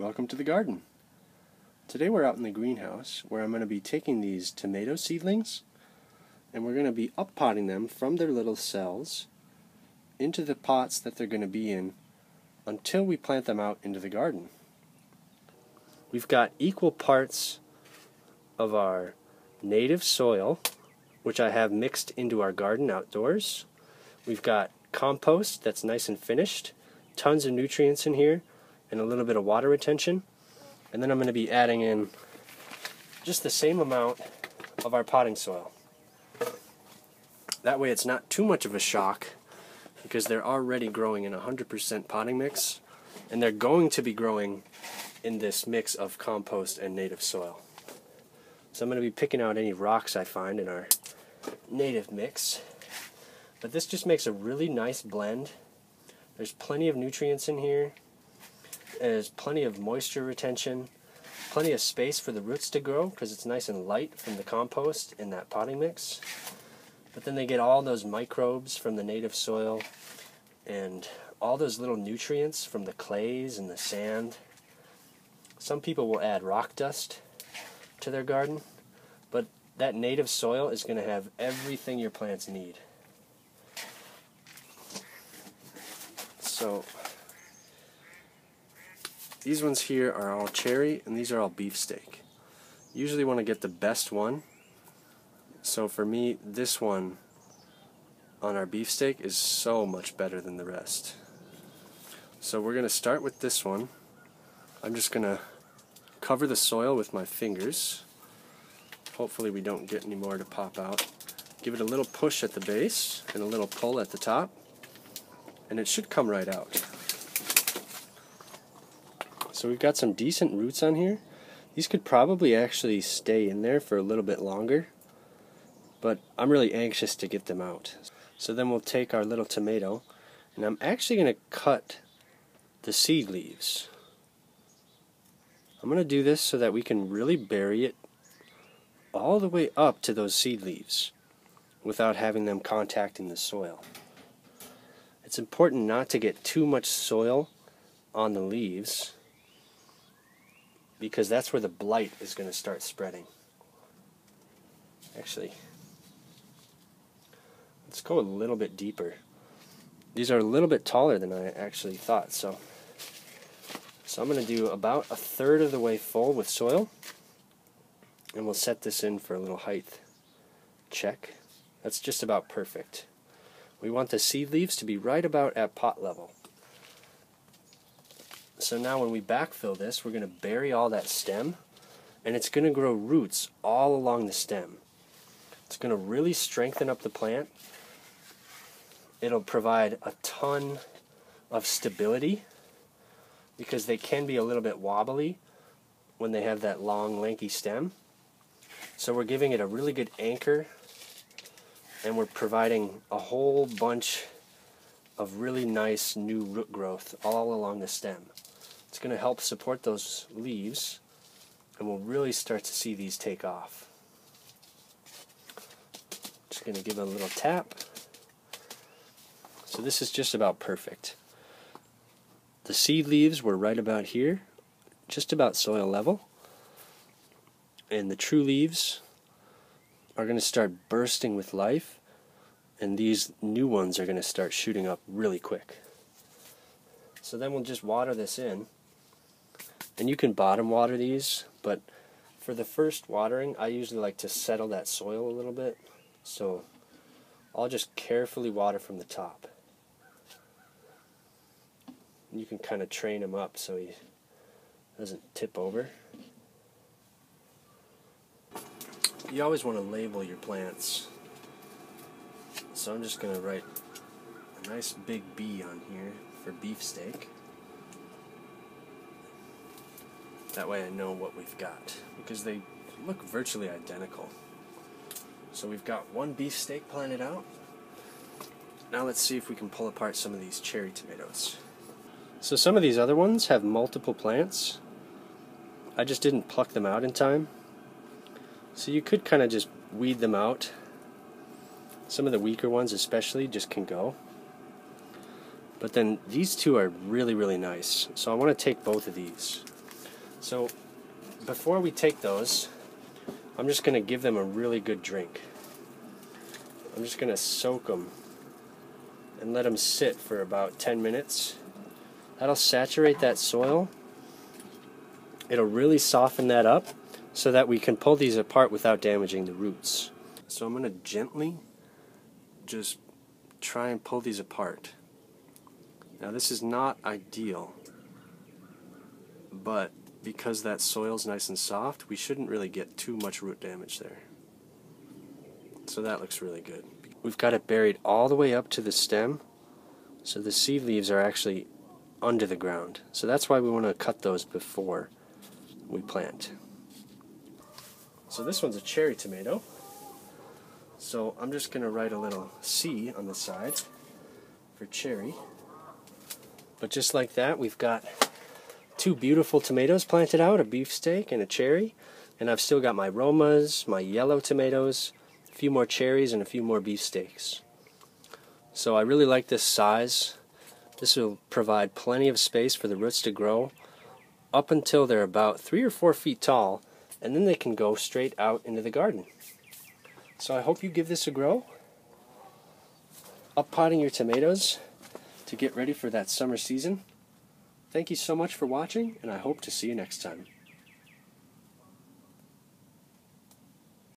Welcome to the garden. Today we're out in the greenhouse where I'm going to be taking these tomato seedlings and we're going to be up-potting them from their little cells into the pots that they're going to be in until we plant them out into the garden. We've got equal parts of our native soil, which I have mixed into our garden outdoors. We've got compost that's nice and finished, tons of nutrients in here, and a little bit of water retention. And then I'm going to be adding in just the same amount of our potting soil. That way it's not too much of a shock because they're already growing in 100% potting mix, and they're going to be growing in this mix of compost and native soil. So I'm going to be picking out any rocks I find in our native mix. But this just makes a really nice blend. There's plenty of nutrients in here. There's plenty of moisture retention, plenty of space for the roots to grow because it's nice and light from the compost in that potting mix. But then they get all those microbes from the native soil and all those little nutrients from the clays and the sand. Some people will add rock dust to their garden, but that native soil is going to have everything your plants need. So these ones here are all cherry, and these are all beefsteak. Usually want to get the best one. So for me, this one on our beefsteak is so much better than the rest. So we're going to start with this one. I'm just going to cover the soil with my fingers. Hopefully we don't get any more to pop out. Give it a little push at the base and a little pull at the top, and it should come right out. So we've got some decent roots on here. These could probably actually stay in there for a little bit longer, but I'm really anxious to get them out. So then we'll take our little tomato, and I'm actually going to cut the seed leaves. I'm going to do this so that we can really bury it all the way up to those seed leaves without having them contacting the soil. It's important not to get too much soil on the leaves, because that's where the blight is going to start spreading. Actually, let's go a little bit deeper. These are a little bit taller than I actually thought, so I'm going to do about 1/3 of the way full with soil, and we'll set this in for a little height check. That's just about perfect. We want the seed leaves to be right about at pot level. So now when we backfill this, we're going to bury all that stem, and it's going to grow roots all along the stem. It's going to really strengthen up the plant. It'll provide a ton of stability because they can be a little bit wobbly when they have that long, lanky stem. So we're giving it a really good anchor, and we're providing a whole bunch of really nice new root growth all along the stem. It's going to help support those leaves, and we'll really start to see these take off. Just going to give it a little tap. So this is just about perfect. The seed leaves were right about here, just about soil level, and the true leaves are going to start bursting with life, and these new ones are going to start shooting up really quick. So then we'll just water this in. And you can bottom water these, but for the first watering, I usually like to settle that soil a little bit. So I'll just carefully water from the top. And you can kind of train him up so he doesn't tip over. You always want to label your plants. So I'm just going to write a nice big B on here for beefsteak. That way I know what we've got, because they look virtually identical. So we've got one beefsteak planted out. Now let's see if we can pull apart some of these cherry tomatoes. So some of these other ones have multiple plants. I just didn't pluck them out in time. So you could kind of just weed them out. Some of the weaker ones especially just can go. But then these two are really, really nice. So I want to take both of these. So before we take those, I'm just going to give them a really good drink. I'm just going to soak them and let them sit for about 10 minutes. That'll saturate that soil. It'll really soften that up so that we can pull these apart without damaging the roots. So I'm going to gently just try and pull these apart. Now this is not ideal, but because that soil's nice and soft, we shouldn't really get too much root damage there. So that looks really good. We've got it buried all the way up to the stem, so the seed leaves are actually under the ground. So that's why we want to cut those before we plant. So this one's a cherry tomato. So I'm just going to write a little C on the side for cherry. But just like that, we've got two beautiful tomatoes planted out, a beefsteak and a cherry. And I've still got my Romas, my yellow tomatoes, a few more cherries, and a few more beefsteaks. So I really like this size. This will provide plenty of space for the roots to grow up until they're about 3 or 4 feet tall, and then they can go straight out into the garden. So I hope you give this a go. Up potting your tomatoes to get ready for that summer season. Thank you so much for watching, and I hope to see you next time.